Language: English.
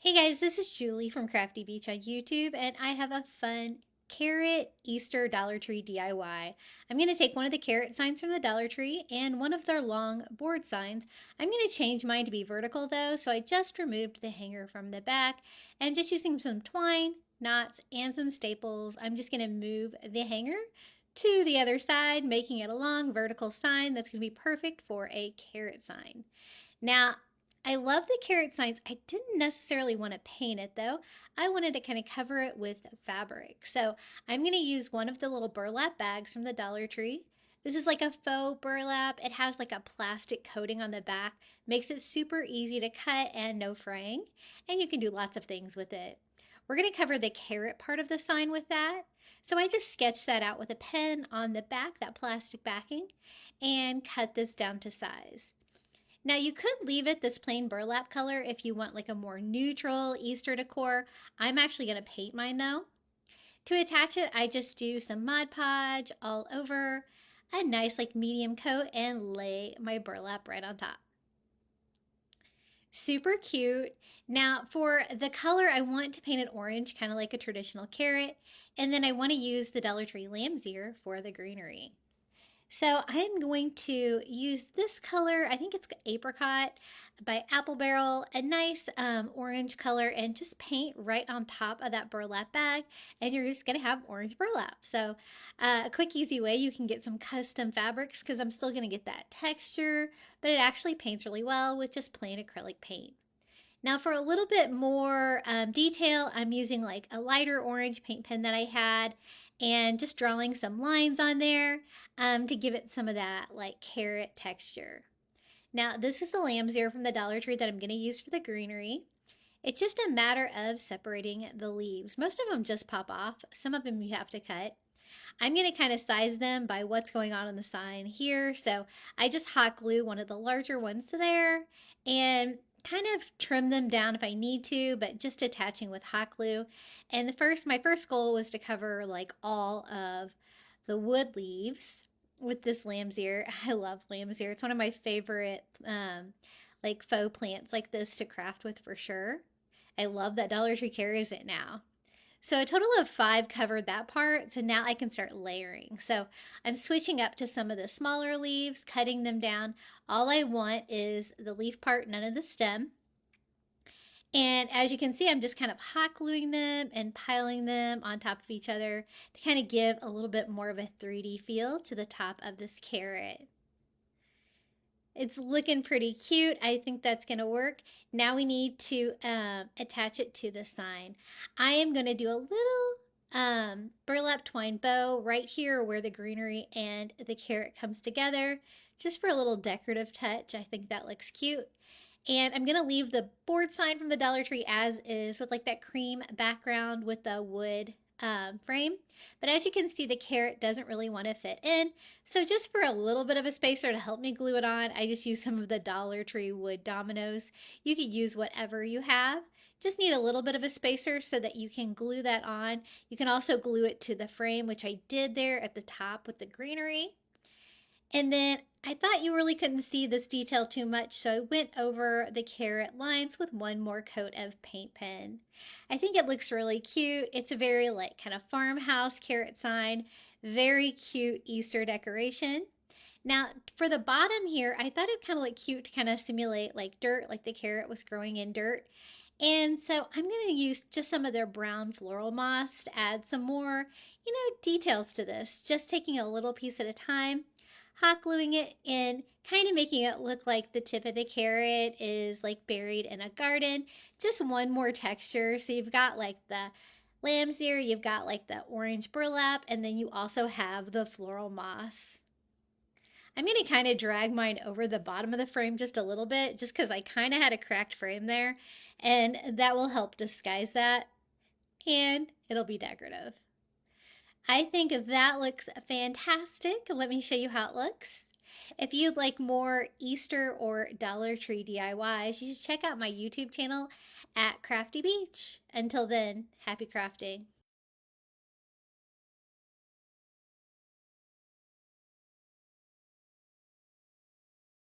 Hey guys, this is Julie from Crafty Beach on YouTube, and I have a fun carrot Easter Dollar Tree DIY. I'm going to take one of the carrot signs from the Dollar Tree and one of their long board signs. I'm going to change mine to be vertical though, so I just removed the hanger from the back and just using some twine, knots, and some staples, I'm just going to move the hanger to the other side, making it a long vertical sign that's going to be perfect for a carrot sign. Now, I love the carrot signs. I didn't necessarily want to paint it though. I wanted to kind of cover it with fabric. So I'm going to use one of the little burlap bags from the Dollar Tree. This is like a faux burlap. It has like a plastic coating on the back, makes it super easy to cut and no fraying. And you can do lots of things with it. We're going to cover the carrot part of the sign with that. So I just sketched that out with a pen on the back, that plastic backing, and cut this down to size. Now you could leave it this plain burlap color if you want like a more neutral Easter decor. I'm actually going to paint mine though. To attach it, I just do some Mod Podge all over, a nice like medium coat, and lay my burlap right on top. Super cute. Now for the color, I want to paint it orange, kind of like a traditional carrot, and then I want to use the Dollar Tree lamb's ear for the greenery. So I'm going to use this color, I think it's Apricot by Apple Barrel, a nice orange color, and just paint right on top of that burlap bag, and you're just going to have orange burlap. So a quick easy way you can get some custom fabrics, because I'm still going to get that texture, but it actually paints really well with just plain acrylic paint. Now for a little bit more detail, I'm using like a lighter orange paint pen that I had and just drawing some lines on there to give it some of that like carrot texture. Now this is the lamb's ear from the Dollar Tree that I'm going to use for the greenery. It's just a matter of separating the leaves. Most of them just pop off. Some of them you have to cut. I'm going to kind of size them by what's going on the sign here. So I just hot glue one of the larger ones to there and kind of trim them down if I need to, but just attaching with hot glue. And my first goal was to cover like all of the wood leaves with this lamb's ear. I love lamb's ear. It's one of my favorite like faux plants like this to craft with for sure. I love that Dollar Tree carries it now. So a total of 5 covered that part, so now I can start layering. So I'm switching up to some of the smaller leaves, cutting them down. All I want is the leaf part, none of the stem. And as you can see, I'm just kind of hot gluing them and piling them on top of each other to kind of give a little bit more of a 3D feel to the top of this carrot. It's looking pretty cute. I think that's going to work. Now we need to attach it to the sign. I am going to do a little burlap twine bow right here where the greenery and the carrot comes together, just for a little decorative touch. I think that looks cute. And I'm going to leave the board sign from the Dollar Tree as is with like that cream background with the wood frame. But as you can see, the carrot doesn't really want to fit in. So just for a little bit of a spacer to help me glue it on, I just use some of the Dollar Tree wood dominoes. You could use whatever you have. Just need a little bit of a spacer so that you can glue that on. You can also glue it to the frame, which I did there at the top with the greenery. And then I thought you really couldn't see this detail too much, so I went over the carrot lines with one more coat of paint pen. I think it looks really cute. It's a very like kind of farmhouse carrot sign, very cute Easter decoration. Now for the bottom here, I thought it kind of looked cute to kind of simulate like dirt, like the carrot was growing in dirt. And so I'm going to use just some of their brown floral moss to add some more, details to this, just taking a little piece at a time, hot gluing it and kind of making it look like the tip of the carrot is like buried in a garden. Just one more texture. So you've got like the lamb's ear, you've got like the orange burlap, and then you also have the floral moss. I'm going to kind of drag mine over the bottom of the frame just a little bit, just because I kind of had a cracked frame there, and that will help disguise that, and it'll be decorative. I think that looks fantastic. Let me show you how it looks. If you'd like more Easter or Dollar Tree DIYs, you should check out my YouTube channel at Crafty Beach. Until then, happy crafting.